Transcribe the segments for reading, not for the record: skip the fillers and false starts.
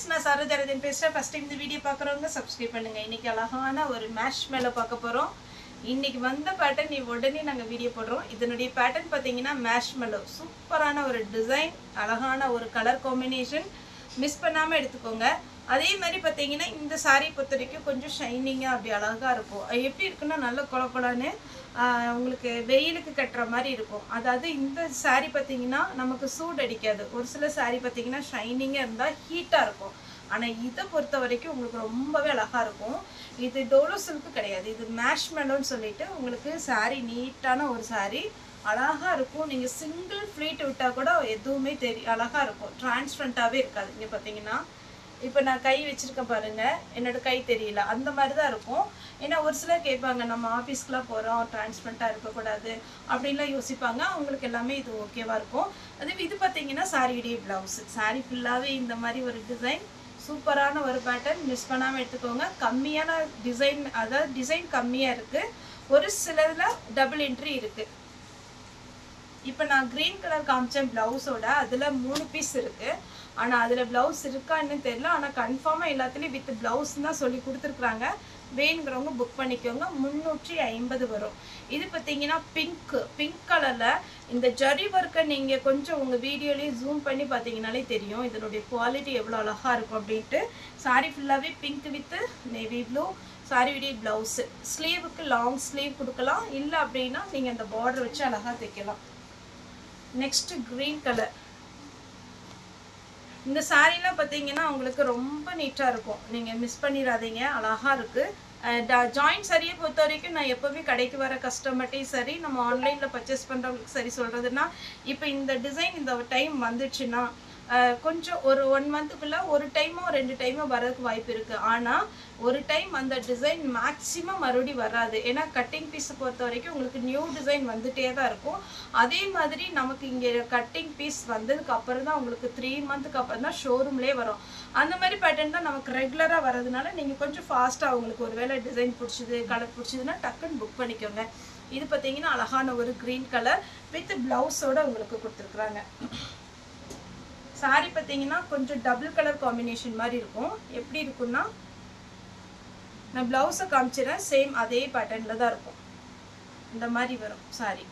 friends, நான் சரோஜாரதன் பேசுறேன். First time இந்த வீடியோ பார்க்குறவங்க சப்ஸ்கிரைப் பண்ணுங்க. இன்னைக்கு அழகான ஒரு மேஷ் மேலே பார்க்க போகிறோம். இன்னைக்கு வந்த பேட்டர்ன் உடனே நாங்கள் வீடியோ போடுறோம். இதனுடைய பேட்டர்ன் பார்த்தீங்கன்னா மேஷ் மேலோ சூப்பரான ஒரு டிசைன், அழகான ஒரு கலர் காம்பினேஷன், மிஸ் பண்ணாமல் எடுத்துக்கோங்க. அதே மாதிரி பார்த்தீங்கன்னா இந்த சாரீ பொறுத்த வரைக்கும் கொஞ்சம் ஷைனிங்காக அப்படி அழகாக இருக்கும். எப்படி இருக்குன்னா நல்ல கொலன்னு உங்களுக்கு வெயிலுக்கு கட்டுற மாதிரி இருக்கும். அதாவது இந்த சாரீ பார்த்தீங்கன்னா நமக்கு சூடு அடிக்காது. ஒரு சில சாரீ பார்த்தீங்கன்னா ஷைனிங்காக இருந்தால் ஹீட்டாக இருக்கும். ஆனால் இதை பொறுத்த வரைக்கும் உங்களுக்கு ரொம்பவே அழகாக இருக்கும். இது டோலோ சில்க்கு கிடையாது, இது மேஷ் மேலோன்னு சொல்லிட்டு உங்களுக்கு சாரீ நீட்டான ஒரு சாரீ அழகாக இருக்கும். நீங்கள் சிங்கிள் ஃப்ளீட் விட்டால் கூட எதுவுமே அழகாக இருக்கும், டிரான்ஸ்பரண்ட்டாகவே இருக்காது. இங்கே பார்த்தீங்கன்னா இப்போ நான் கை வச்சுருக்கேன் பாருங்கள், என்னோட கை தெரியல, அந்த மாதிரி தான் இருக்கும். ஏன்னா ஒரு சிலர் கேட்பாங்க, நம்ம ஆஃபீஸ்க்குலாம் போகிறோம் டிரான்ஸ்பரண்ட்டாக இருக்கக்கூடாது அப்படின்லாம் யோசிப்பாங்க. அவங்களுக்கு எல்லாமே இது ஓகேவாக இருக்கும். அதே இது பார்த்தீங்கன்னா சாரியுடைய ப்ளவுஸு, சாரீ ஃபுல்லாகவே இந்த மாதிரி ஒரு டிசைன், சூப்பரான ஒரு பேட்டர்ன், மிஸ் பண்ணாமல் எடுத்துக்கோங்க. கம்மியான டிசைன், அதாவது டிசைன் கம்மியாக இருக்குது, ஒரு சிலரில் டபுள் என்ட்ரி இருக்குது. இப்போ நான் க்ரீன் கலர் காமிச்சேன் ப்ளவுஸோட, அதில் 3 பீஸ் இருக்குது. ஆனால் அதில் ப்ளவுஸ் இருக்கான்னு தெரியல. ஆனால் கன்ஃபார்மாக எல்லாத்துலேயும் வித் ப்ளவுஸ் தான் சொல்லி கொடுத்துருக்குறாங்க. வேணுங்கிறவங்க புக் பண்ணிக்கோங்க. 350 வரும். இது பார்த்தீங்கன்னா பிங்க் கலரில் இந்த ஜரி ஒர்க்கை நீங்கள் கொஞ்சம் உங்கள் வீடியோலேயே ஜூம் பண்ணி பார்த்தீங்கன்னாலே தெரியும் இதனுடைய குவாலிட்டி எவ்வளோ அழகாக இருக்கும் அப்படின்ட்டு. சாரீ ஃபுல்லாகவே பிங்க் வித் நேவி ப்ளூ. சாரியுடைய ப்ளவுஸு ஸ்லீவுக்கு லாங் ஸ்லீவ் கொடுக்கலாம், இல்லை அப்படின்னா நீங்கள் அந்த பார்டர் வச்சு அழகாக தைக்கலாம். Next green colour. இந்த சாரீலாம் பார்த்தீங்கன்னா உங்களுக்கு ரொம்ப நீட்டாக இருக்கும், நீங்கள் மிஸ் பண்ணிடாதீங்க, அழகாக இருக்குது. ஜாயிண்ட் சாரியை பொறுத்த வரைக்கும் நான் எப்போவுமே கடைக்கு வர கஸ்டமர்ட்டையும் சரி, நம்ம ஆன்லைனில் பர்ச்சேஸ் பண்ணுறவங்களுக்கு சரி சொல்கிறதுனா, இப்போ இந்த டிசைன் இந்த டைம் வந்துச்சுன்னா கொஞ்சம் ஒரு 1 மந்த்துக்குள்ளே ஒரு டைமோ 2 டைமோ வரதுக்கு வாய்ப்பு இருக்குது. ஆனால் ஒரு டைம் அந்த டிசைன் மேக்ஸிமம் மறுபடியும் வராது. ஏன்னா கட்டிங் பீஸை பொறுத்த வரைக்கும் உங்களுக்கு நியூ டிசைன் வந்துகிட்டே தான் இருக்கும். அதே மாதிரி நமக்கு இங்கே கட்டிங் பீஸ் வந்ததுக்கு அப்புறம் தான் உங்களுக்கு 3 மந்த்துக்கு அப்புறம் தான் ஷோரூம்லேயே வரும். அந்த மாதிரி பேட்டர்ன் தான் நமக்கு ரெகுலராக வரதுனால நீங்கள் கொஞ்சம் ஃபாஸ்ட்டாக உங்களுக்கு ஒரு வேளை டிசைன் பிடிச்சிது, கலர் பிடிச்சிதுன்னா டக்குன்னு புக் பண்ணிக்கோங்க. இது பார்த்தீங்கன்னா அழகான ஒரு க்ரீன் கலர் வித் ப்ளவுஸோடு உங்களுக்கு கொடுத்துருக்குறாங்க. சாரீ பார்த்தீங்கன்னா கொஞ்சம் டபுள் கலர் காம்பினேஷன் மாதிரி இருக்கும். எப்படி இருக்குன்னா நான் ப்ளவுஸை காமிச்சிடறேன், சேம் அதே பேட்டர்னில் தான் இருக்கும். இந்த மாதிரி வரும் சாரீ.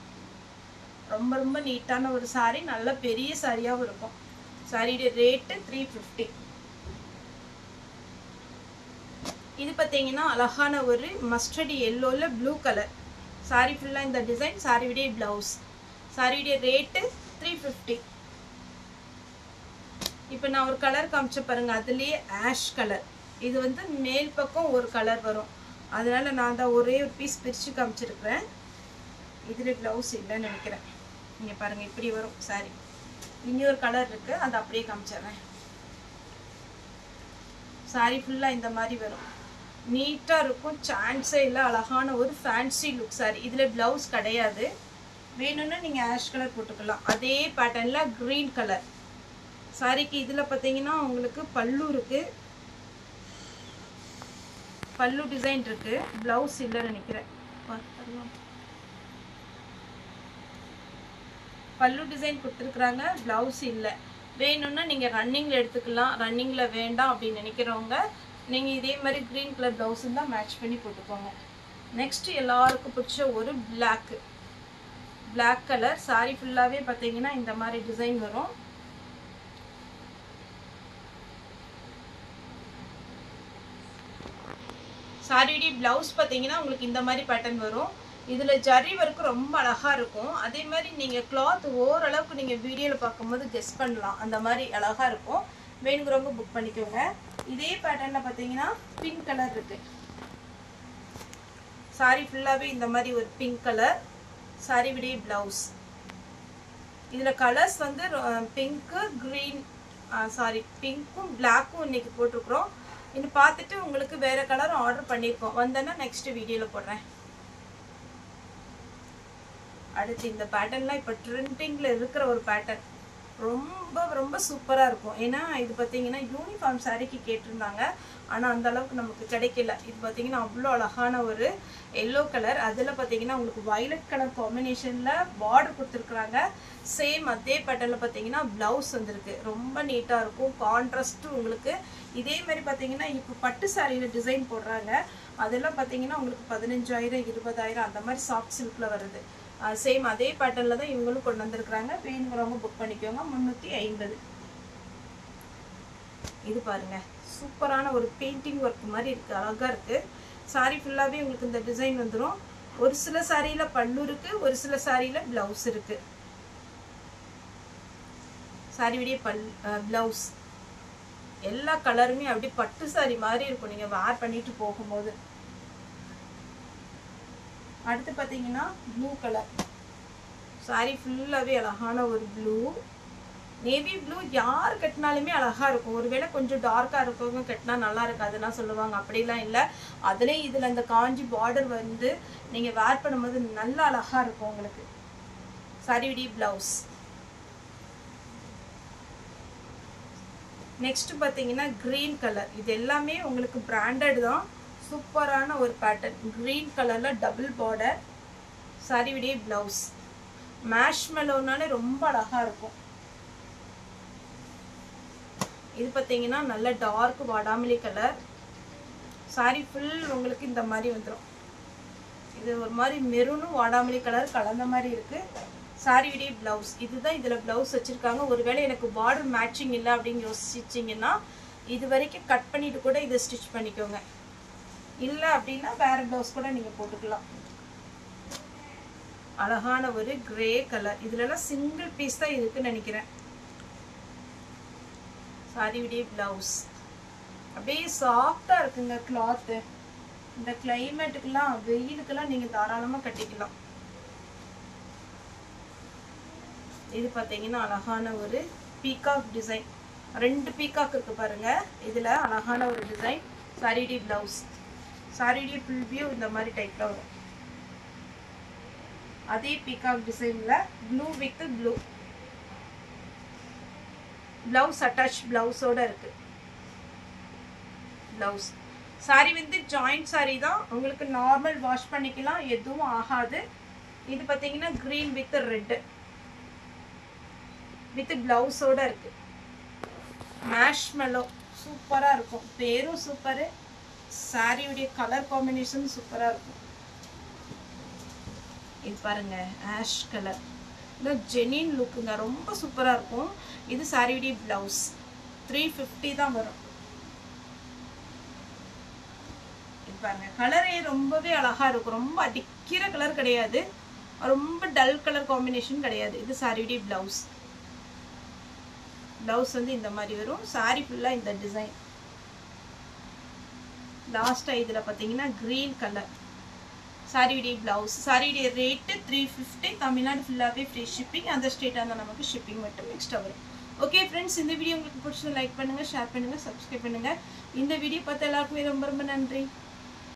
ரொம்ப ரொம்ப நீட்டான ஒரு சாரீ, நல்ல பெரிய சாரியாகவும் இருக்கும். சாரியுடைய ரேட்டு 350. இது பார்த்தீங்கன்னா அழகான ஒரு மஸ்டர்டு எல்லோவில் ப்ளூ கலர். சாரீ ஃபுல்லாக இந்த டிசைன், சாரியுடைய ப்ளவுஸ். சாரியுடைய ரேட்டு 350. இப்போ நான் ஒரு கலர் காமிச்ச பாருங்க, அதுலேயே ஆஷ் கலர். இது வந்து மேல் பக்கம் ஒரு கலர் வரும், அதனால நான் தான் ஒரே ஒரு பீஸ் பிரித்து காமிச்சிருக்கிறேன். இதில் ப்ளவுஸ் இல்லைன்னு நினைக்கிறேன். நீங்கள் பாருங்கள் இப்படி வரும் சாரி. இன்னொரு கலர் இருக்குது, அதை அப்படியே காமிச்சிடுறேன். சாரி ஃபுல்லாக இந்த மாதிரி வரும், நீட்டாக இருக்கும், சான்ஸே இல்லை. அழகான ஒரு ஃபேன்சி லுக் சாரி. இதில் ப்ளவுஸ் கிடையாது, வேணும்னா நீங்கள் ஆஷ் கலர் போட்டுக்கலாம். அதே பேட்டர்னில் க்ரீன் கலர் சாரிக்கு. இதில் பார்த்தீங்கன்னா உங்களுக்கு பல்லு இருக்குது, பல்லு டிசைன் இருக்குது, ப்ளவுஸ் இல்லைன்னு நினைக்கிறேன். பல்லு டிசைன் கொடுத்துருக்குறாங்க, ப்ளவுஸ் இல்லை. வேணும்னா நீங்கள் ரன்னிங்கில் எடுத்துக்கலாம், ரன்னிங்கில் வேண்டாம் அப்படின்னு நினைக்கிறவங்க நீங்கள் இதே மாதிரி க்ரீன் கலர் ப்ளவுஸும் தான் மேட்ச் பண்ணி போட்டுக்கோங்க. நெக்ஸ்ட் எல்லாருக்கும் பிடிச்ச ஒரு பிளாக் கலர். சாரி ஃபுல்லாகவே பார்த்தீங்கன்னா இந்த மாதிரி டிசைன் வரும். சாரியுடைய ப்ளவுஸ் பார்த்தீங்கன்னா உங்களுக்கு இந்த மாதிரி பேட்டர்ன் வரும். இதில் ஜரி ஒர்க்கு ரொம்ப அழகாக இருக்கும். அதே மாதிரி நீங்கள் கிளாத் ஓரளவுக்கு நீங்கள் வீடியோவில் பார்க்கும்போது கெஸ் பண்ணலாம், அந்த மாதிரி அழகாக இருக்கும். வேணுங்கிறவங்க புக் பண்ணிக்கோங்க. இதே பேட்டர்னில் பார்த்தீங்கன்னா பிங்க் கலர் இருக்குது. சாரி ஃபுல்லாகவே இந்த மாதிரி ஒரு பிங்க் கலர். சாரியுடைய ப்ளவுஸ். இதில் கலர்ஸ் வந்து பிங்க்கு, க்ரீன், பிங்க்கும் பிளாக்கும் இன்றைக்கி போட்டிருக்குறோம். இன்னும் பார்த்துட்டு உங்களுக்கு வேறு கலரும் ஆர்டர் பண்ணியிருக்கோம், வந்தேன்னா நெக்ஸ்ட் வீடியோவில் போடுறேன். அடுத்து இந்த பேட்டர்ன்லாம் இப்போ ட்ரெண்டிங்கில் இருக்கிற ஒரு பேட்டர்ன். ரொம்ப ரொம்ப சூப்பராக இருக்கும். ஏன்னா இது பார்த்தீங்கன்னா யூனிஃபார்ம் சாரீக்கு கேட்டிருந்தாங்க, ஆனால் அந்த அளவுக்கு நமக்கு கிடைக்கல. இது பார்த்தீங்கன்னா அவ்வளோ அழகான ஒரு எல்லோ கலர், அதில் பார்த்தீங்கன்னா உங்களுக்கு வயலட் கலர் காம்பினேஷனில் பார்டர் கொடுத்துருக்குறாங்க. சேம் அதே பேட்டர்னில் பார்த்தீங்கன்னா ப்ளவுஸ் வந்திருக்கு. ரொம்ப நீட்டாக இருக்கும், கான்ட்ராஸ்ட்டு உங்களுக்கு. இதே மாதிரி பார்த்தீங்கன்னா இப்போ பட்டு சாரியில் டிசைன் போடுறாங்க, அதெல்லாம் பார்த்தீங்கன்னா உங்களுக்கு 15,000 20,000 அந்த மாதிரி சாஃப்ட் சில்கில் வருது. சேம் அதே பேட்டர்னில் தான் இவங்களும் கொண்டு வந்திருக்கிறாங்க. வேணுங்கிறவங்க புக் பண்ணிக்கோங்க. 350. இது பாருங்க, சூப்பரான ஒரு பெயிண்டிங் ஒர்க் மாதிரி இருக்கு, அழகா இருக்கு. சாரி ஃபுல்லாவே உங்களுக்கு இந்த டிசைன் வந்துடும். ஒரு சில சாரியில பல்லு இருக்கு, ஒரு சில சாரியில பிளவுஸ் இருக்கு. சாரியுடைய பிளவுஸ் எல்லா கலருமே அப்படி பட்டு சாரி மாதிரி இருக்கும் நீங்க வேர் பண்ணிட்டு போகும்போது. அடுத்து பாத்தீங்கன்னா ப்ளூ கலர் சாரி ஃபுல்லாவே அழகான ஒரு ப்ளூ, நேவி ப்ளூ. யார் கட்டினாலுமே அழகா இருக்கும். ஒருவேளை கொஞ்சம் டார்க்கா இருக்கவங்க கட்டினா நல்லா இருக்காதுன்னா சொல்லுவாங்க, அப்படிலாம் இல்லை. அதுலேயும் இதில் இந்த காஞ்சி பார்டர் வந்து நீங்கள் வேர் பண்ணும்போது நல்லா அழகா இருக்கும் உங்களுக்கு. சாரியுடைய பிளவுஸ். நெக்ஸ்ட் பார்த்தீங்கன்னா கிரீன் கலர். இது எல்லாமே உங்களுக்கு பிராண்டட் தான். சூப்பரான ஒரு பேட்டர்ன், கிரீன் கலர்ல டபுள் பார்டர். சாரியுடைய பிளவுஸ். மேஷ்மெலோனாலே ரொம்ப அழகா இருக்கும். இது பார்த்தீங்கன்னா நல்ல டார்க் வாடாமல்லி கலர். சாரி ஃபுல் உங்களுக்கு இந்த மாதிரி வந்துடும். இது ஒரு மாதிரி மெரூனும் வாடாமல்லி கலர் கலந்த மாதிரி இருக்கு. சாரியுடைய பிளவுஸ். இதுதான் இதில் பிளவுஸ் வச்சிருக்காங்க. ஒருவேளை எனக்கு பார்டர் மேட்சிங் இல்லை அப்படின்னு யோசிச்சிங்கன்னா இது வரைக்கும் கட் பண்ணிட்டு கூட இதை ஸ்டிச் பண்ணிக்கோங்க. இல்லை அப்படின்னா வேற பிளவுஸ் கூட நீங்கள் போட்டுக்கலாம். அழகான ஒரு கிரே கலர். இதுலலாம் சிங்கிள் பீஸ் தான் இருக்குன்னு நினைக்கிறேன். சாரியுடைய பிளவுஸ் அப்படியே சாஃப்டா இருக்குங்க கிளாத்து. இந்த கிளைமேட்டுக்கெல்லாம் வெயிலுக்கெல்லாம் நீங்க தாராளமா கட்டிக்கலாம். இது பார்த்தீங்கன்னா அழகான ஒரு பீகாக் டிசைன். 2 பீகாக் இருக்கு பாருங்க. இதுல அழகான ஒரு டிசைன். சாரியுடைய பிளவுஸ். சாரியுடைய ஃபுல் வியூ இந்த மாதிரி டைப்ல வரும். அதே பீகாக் டிசைன்ல blue with blue. Blouse attach பிளவுஸோட இருக்கு. பிளவுஸ். சாரி வந்து ஜாயிண்ட் சாரி தான், உங்களுக்கு நார்மல் வாஷ் பண்ணிக்கலாம், எதுவும் ஆகாது. இது பார்த்தீங்கன்னா கிரீன் வித் ரெட் வித் பிளவுஸோட இருக்கு. மேஷ்மெலோ சூப்பரா இருக்கும். பேரும் சூப்பரு, சாரியுடைய கலர் காம்பினேஷன் சூப்பரா இருக்கும். இது பாருங்க, ஆஷ் கலர். இது ஜெனின் லுக்குங்க, ரொம்ப சூப்பரா இருக்கும். இது சாரியுடைய பிளவுஸ். 350 தான் வரும். இது பாருங்க, கலரே ரொம்பவே அழகா இருக்கும். ரொம்ப அடிக்கிற கலர் கிடையாது, ரொம்ப டல் கலர் காம்பினேஷன் கிடையாது. இது சாரியுடைய பிளவுஸ். பிளவுஸ் வந்து இந்த மாதிரி வரும். சாரி ஃபுல்லா இந்த டிசைன். லாஸ்டா இதுல பாத்தீங்கன்னா கிரீன் கலர். சாரியுடைய பிளவுஸ். சாரியுடைய ரேட்டு 350. தமிழ்நாடு ஃபுல்லாவே ஃப்ரீ ஷிப்பிங். அந்த ஸ்டேட்டாக இருந்தால் நமக்கு ஷிப்பிங் மட்டும் எக்ஸ்ட்ரா வரும். ஓகே ஃப்ரெண்ட்ஸ், இந்த வீடியோ உங்களுக்கு பிடிச்சது லைக் பண்ணுங்க, ஷேர் பண்ணுங்க, சப்ஸ்கிரைப் பண்ணுங்க. இந்த வீடியோ பார்த்த எல்லாருக்குமே ரொம்ப ரொம்ப நன்றி.